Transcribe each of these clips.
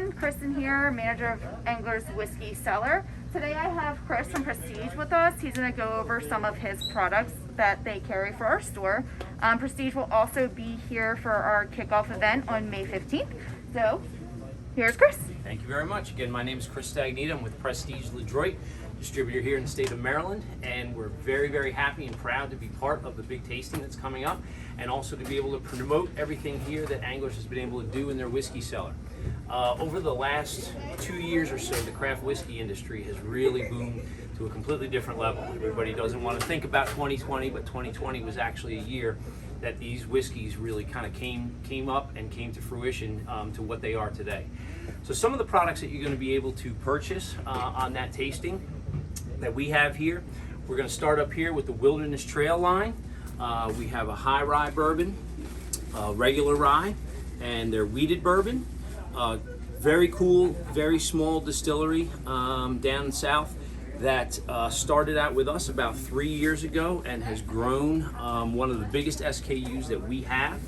everyone, Kristen here, manager of Angler's Whiskey Cellar. Today I have Chris from Prestige with us. He's going to go over some of his products that they carry for our store. Prestige will also be here for our kickoff event on May 15th. So here's Chris. Thank you very much. Again, my name is Chris Sagnita. I'm with Prestige-Ledroit Distributor here in the state of Maryland, and we're very, very happy and proud to be part of the big tasting that's coming up, and also to be able to promote everything here that Anglers has been able to do in their whiskey cellar. Over the last 2 years or so, the craft whiskey industry has really boomed to a completely different level. Everybody doesn't want to think about 2020, but 2020 was actually a year that these whiskeys really kind of came up and came to fruition to what they are today. So some of the products that you're going to be able to purchase on that tasting that we have here, we're going to start up here with the Wilderness Trail line. We have a high rye bourbon, regular rye, and their wheated bourbon. Very cool, very small distillery down south that started out with us about 3 years ago and has grown one of the biggest SKUs that we have.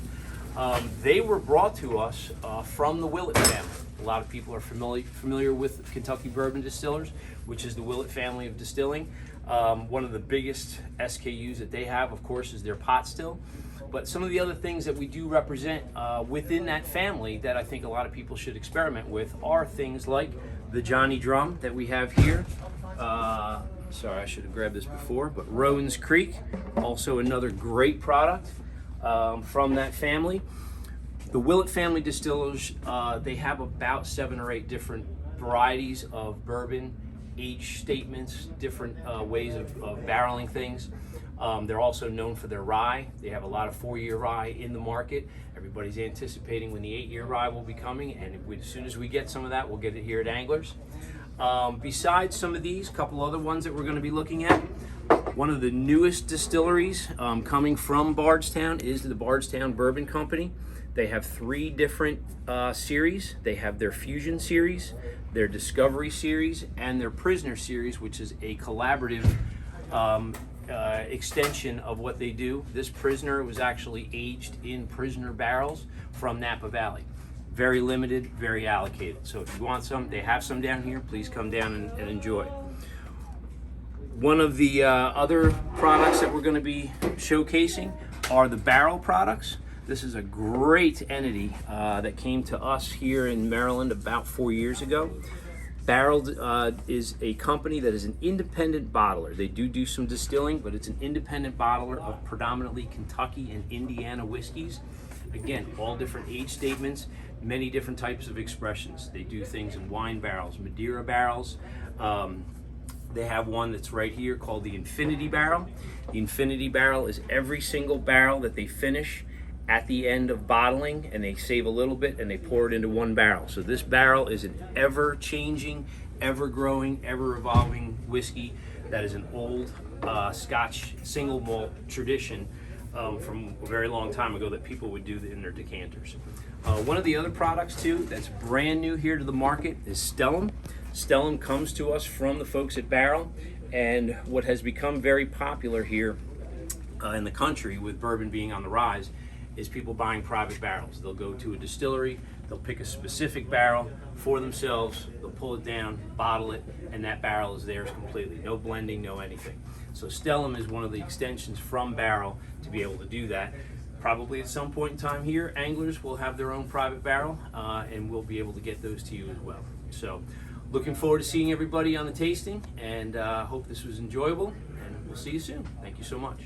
They were brought to us from the Willett family. A lot of people are familiar with Kentucky Bourbon Distillers, which is the Willett family of distilling. One of the biggest SKUs that they have, of course, is their pot still. But some of the other things that we do represent within that family that I think a lot of people should experiment with are things like the Johnny Drum that we have here. Sorry, I should have grabbed this before, but Rowan's Creek, also another great product from that family. The Willett family distillers, they have about 7 or 8 different varieties of bourbon, age statements, different ways of barreling things. They're also known for their rye. They have a lot of 4-year rye in the market. Everybody's anticipating when the 8-year rye will be coming, and as soon as we get some of that, we'll get it here at Anglers. Besides some of these, a couple other ones that we're going to be looking at. One of the newest distilleries coming from Bardstown is the Bardstown Bourbon Company. They have 3 different series. They have their Fusion series, their Discovery series, and their Prisoner series, which is a collaborative extension of what they do. This Prisoner was actually aged in Prisoner barrels from Napa Valley. Very limited, very allocated. So if you want some, they have some down here. Please come down and enjoy. One of the other products that we're going to be showcasing are the barrel products. This is a great entity that came to us here in Maryland about 4 years ago. Barreled is a company that is an independent bottler. They do some distilling, but it's an independent bottler of predominantly Kentucky and Indiana whiskeys. Again, all different age statements, many different types of expressions. They do things in wine barrels, Madeira barrels. They have one that's right here called the Infinity Barrel. The Infinity Barrel is every single barrel that they finish at the end of bottling, and they save a little bit and they pour it into one barrel. So this barrel is an ever-changing, ever-growing, ever-evolving whiskey that is an old Scotch single malt tradition from a very long time ago that people would do in their decanters. One of the other products too that's brand new here to the market is Stellam. Stellam comes to us from the folks at Barrel, and what has become very popular here in the country with bourbon being on the rise is people buying private barrels. They'll go to a distillery, they'll pick a specific barrel for themselves, they'll pull it down, bottle it, and that barrel is theirs completely. No blending, no anything. So Stellam is one of the extensions from Barrel to be able to do that. Probably at some point in time here, Anglers will have their own private barrel, and we'll be able to get those to you as well. So looking forward to seeing everybody on the tasting, and hope this was enjoyable, and we'll see you soon. Thank you so much.